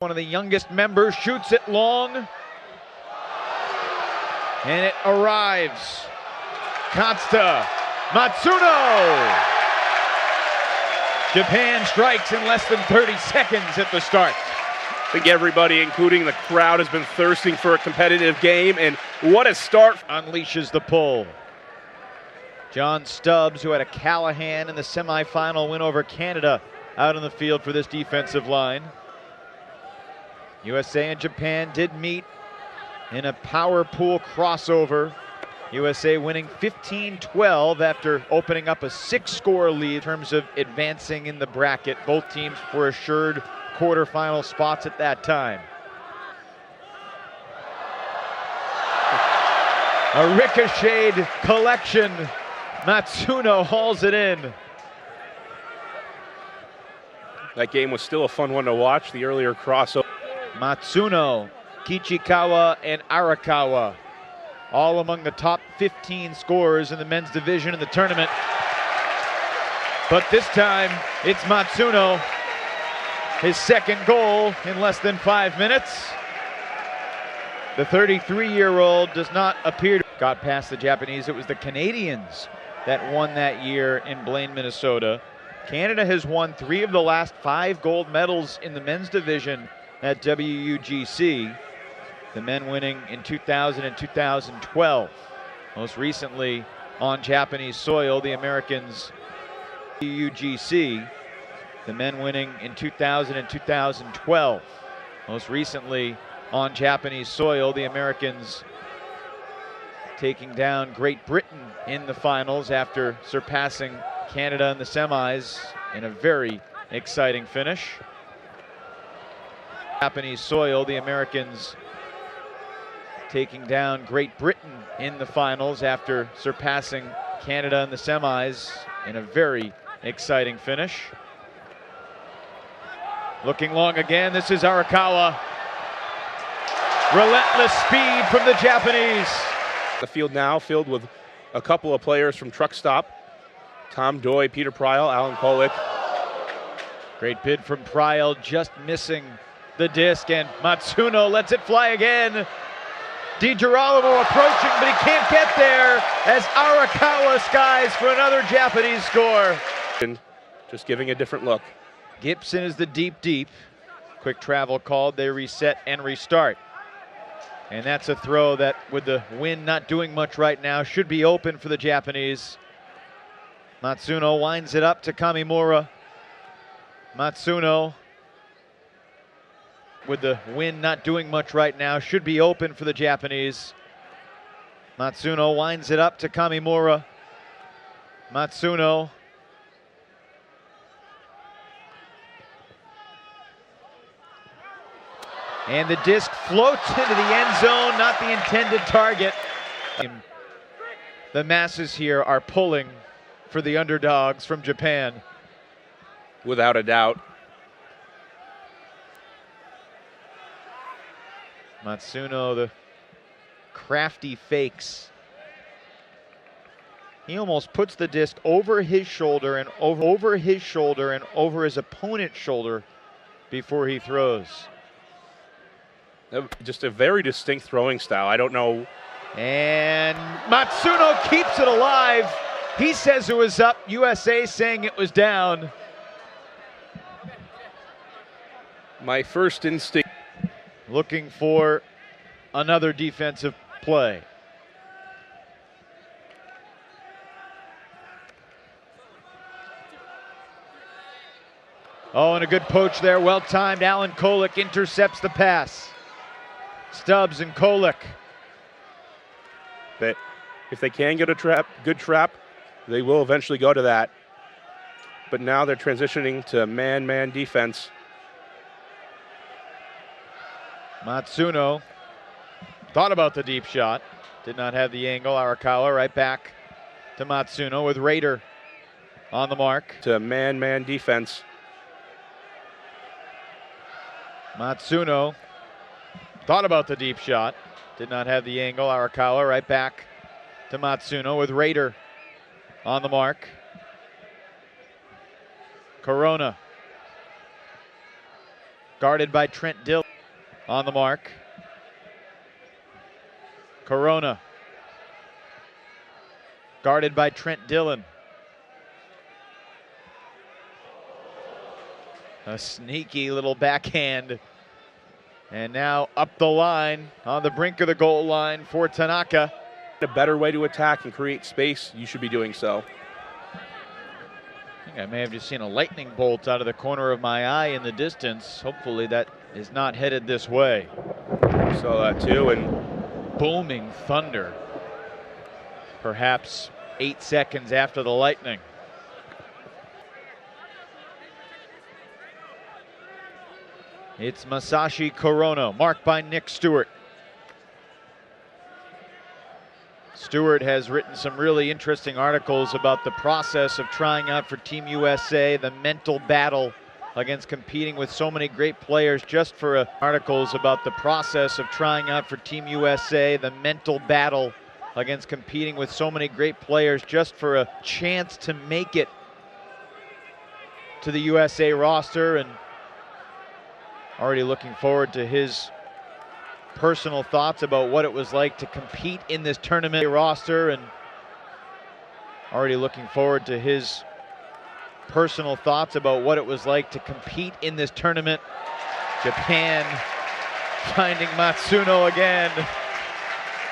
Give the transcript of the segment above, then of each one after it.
One of the youngest members shoots it long, and it arrives. Katsuta Matsuno! Japan strikes in less than 30 seconds at the start. I think everybody, including the crowd, has been thirsting for a competitive game, and what a start. Unleashes the pull. John Stubbs, who had a Callahan in the semifinal win over Canada, out on the field for this defensive line. USA and Japan did meet in a power pool crossover. USA winning 15-12 after opening up a 6-score lead in terms of advancing in the bracket. Both teams were assured quarterfinal spots at that time. A ricocheted collection. Matsuno hauls it in. That game was still a fun one to watch, the earlier crossover. Matsuno, Kichikawa, and Arakawa, all among the top 15 scorers in the men's division in the tournament. But this time, it's Matsuno. His second goal in less than 5 minutes. The 33-year-old does not appear to have got past the Japanese. It was the Canadians that won that year in Blaine, Minnesota. Canada has won 3 of the last 5 gold medals in the men's division at WUGC, the men winning in 2000 and 2012. Most recently on Japanese soil, the Americans WUGC, the men winning in 2000 and 2012. Most recently on Japanese soil, the Americans taking down Great Britain in the finals after surpassing Canada in the semis in a very exciting finish. Japanese soil, the Americans taking down Great Britain in the finals after surpassing Canada in the semis in a very exciting finish. Looking long again, this is Arakawa. Relentless speed from the Japanese. The field now filled with a couple of players from Truck Stop. Tom Doy, Peter Pryal, Alan Kolek. Great bid from Pryal, just missing the disc, and Matsuno lets it fly again. DiGirolamo approaching, but he can't get there as Arakawa skies for another Japanese score. Just giving a different look. Gibson is the deep. Quick travel called, they reset and restart. And that's a throw that, with the wind not doing much right now, should be open for the Japanese. Matsuno winds it up to Kamimura. Matsuno, with the wind not doing much right now, should be open for the Japanese. Matsuno winds it up to Kamimura. Matsuno. And the disc floats into the end zone, not the intended target. The masses here are pulling for the underdogs from Japan. Without a doubt. Matsuno, the crafty fakes. He almost puts the disc over his shoulder and over his shoulder and over his opponent's shoulder before he throws. Just a very distinct throwing style. I don't know. And Matsuno keeps it alive. He says it was up. USA saying it was down. My first instinct. Looking for another defensive play. Oh, and a good poach there. Well timed. Alan Kolek intercepts the pass. Stubbs and Kolek. That if they can get a good trap, they will eventually go to that. But now they're transitioning to man-man defense. Matsuno thought about the deep shot. Did not have the angle. Arakawa right back to Matsuno with Raider on the mark. To man-man defense. Matsuno thought about the deep shot. Did not have the angle. Arakawa right back to Matsuno with Raider on the mark. Corona Guarded by Trent Dillon. On the mark. Corona. Guarded by Trent Dillon. A sneaky little backhand. And now up the line, on the brink of the goal line for Tanaka. A better way to attack and create space, you should be doing so. I think I may have just seen a lightning bolt out of the corner of my eye in the distance. Hopefully that is not headed this way. Saw that too, and booming thunder. Perhaps 8 seconds after the lightning. It's Masashi Corona, marked by Nick Stewart. Stewart has written some really interesting articles about the process of trying out for Team USA, the mental battle against competing with so many great players just for articles about the process of trying out for Team USA, the mental battle against competing with so many great players just for a chance to make it to the USA roster, and already looking forward to his personal thoughts about what it was like to compete in this tournament roster, and already looking forward to his personal thoughts about what it was like to compete in this tournament. Japan finding Matsuno again.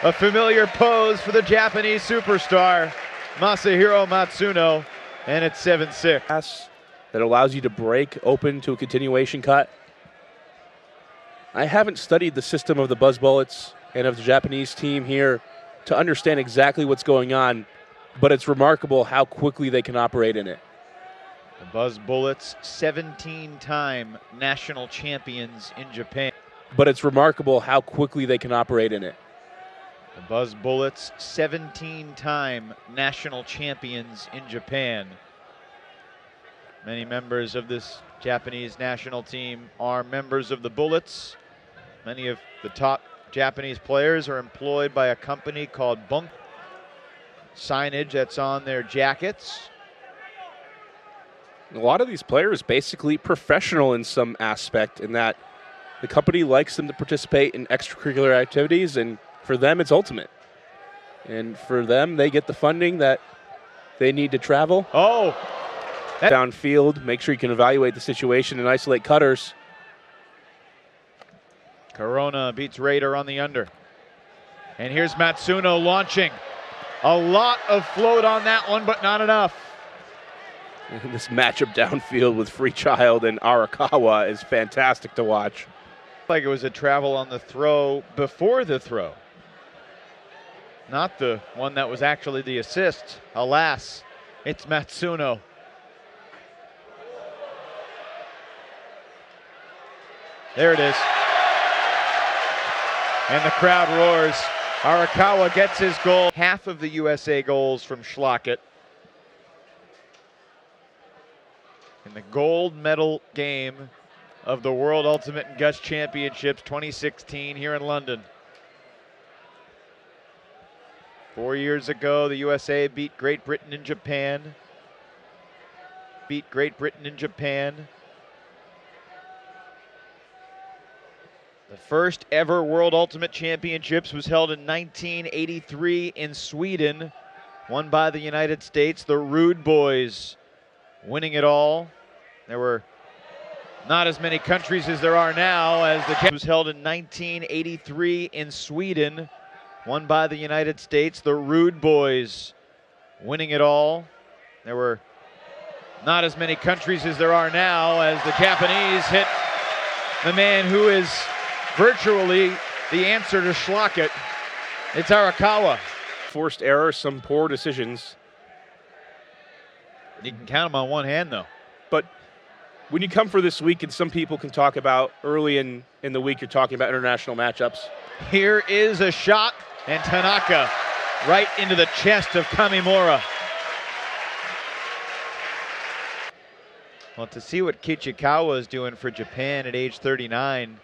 A familiar pose for the Japanese superstar, Masahiro Matsuno, and it's 7-6. That allows you to break open to a continuation cut. I haven't studied the system of the Buzz Bullets and of the Japanese team here to understand exactly what's going on, but it's remarkable how quickly they can operate in it. The Buzz Bullets, 17-time national champions in Japan. But it's remarkable how quickly they can operate in it. The Buzz Bullets, 17-time national champions in Japan. Many members of this Japanese national team are members of the Bullets. Many of the top Japanese players are employed by a company called Bunk. Signage that's on their jackets. A lot of these players basically professional in some aspect, in that the company likes them to participate in extracurricular activities, and for them it's ultimate. And for them, they get the funding that they need to travel. Oh! Downfield, make sure you can evaluate the situation and isolate cutters. Corona beats Raider on the under. And here's Matsuno launching. A lot of float on that one, but not enough. This matchup downfield with Freechild and Arakawa is fantastic to watch. Like it was a travel on the throw before the throw. Not the one that was actually the assist. Alas, it's Matsuno. There it is. And the crowd roars. Arakawa gets his goal. Half of the USA goals from Schlackett. In the gold medal game of the World Ultimate and Guts Championships 2016 here in London. 4 years ago, the USA beat Great Britain and Japan. Beat Great Britain and Japan. The first ever World Ultimate Championships was held in 1983 in Sweden, won by the United States, the Rude Boys winning it all. There were not as many countries as there are now, as the game was held in 1983 in Sweden, won by the United States, the Rude Boys winning it all. There were not as many countries as there are now, as the Japanese hit the man who is virtually the answer to Schlackett. It's Arakawa. Forced error, some poor decisions. You can count them on one hand, though. But when you come for this week, and some people can talk about early in the week, you're talking about international matchups. Here is a shot, and Tanaka right into the chest of Kamimura. Well, to see what Kichikawa is doing for Japan at age 39,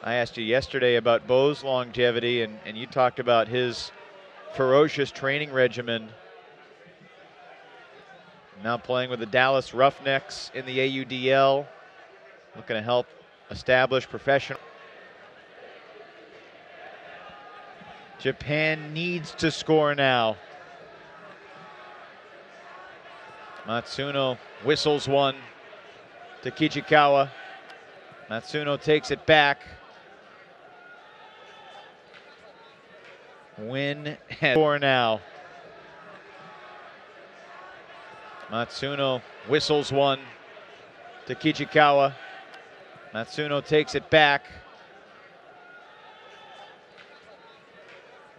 I asked you yesterday about Bo's longevity, and you talked about his ferocious training regimen. Now playing with the Dallas Roughnecks in the AUDL, looking to help established professional. Japan needs to score now. Matsuno whistles one to Kichikawa. Matsuno takes it back. Win has score now. Matsuno whistles one to Kichikawa. Matsuno takes it back.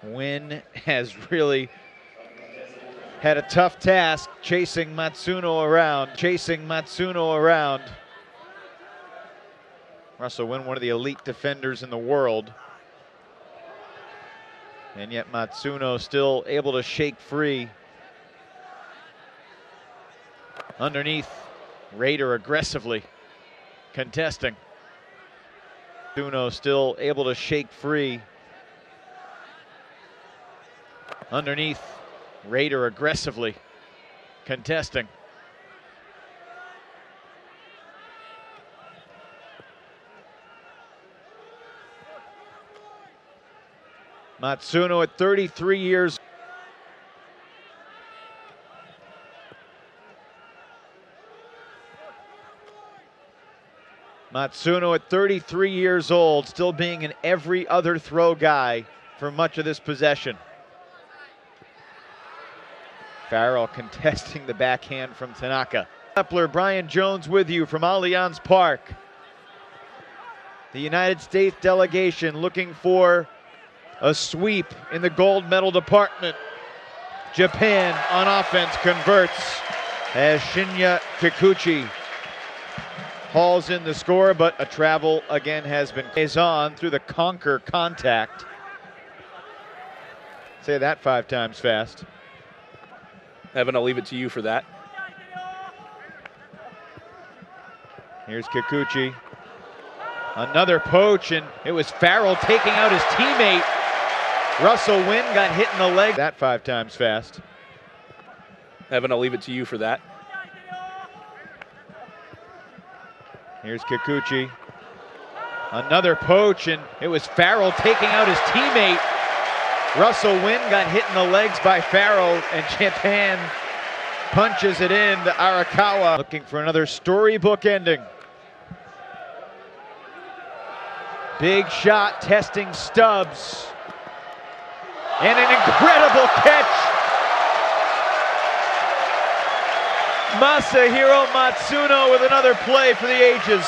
Win has really had a tough task chasing Matsuno around. Russell Win, one of the elite defenders in the world. And yet Matsuno still able to shake free. Underneath, Raider aggressively contesting. Matsuno still able to shake free. Underneath, Raider aggressively contesting. Matsuno at 33 years. Matsuno at 33 years old, still being an every other throw guy for much of this possession. Farrell contesting the backhand from Tanaka. Kepler, Brian Jones with you from Allianz Park. The United States delegation looking for a sweep in the gold medal department. Japan on offense converts as Shinya Kikuchi hauls in the score, but a travel again has been on through the conquer contact. Say that 5 times fast. Evan, I'll leave it to you for that. Here's Kikuchi. Another poach, and it was Farrell taking out his teammate. Russell Win got hit in the leg. That 5 times fast. Evan, I'll leave it to you for that. Here's Kikuchi. Another poach, and it was Farrell taking out his teammate. Russell Win got hit in the legs by Farrell, and Japan punches it in to Arakawa. Looking for another storybook ending. Big shot testing Stubbs. And an incredible catch. Masahiro Matsuno with another play for the ages.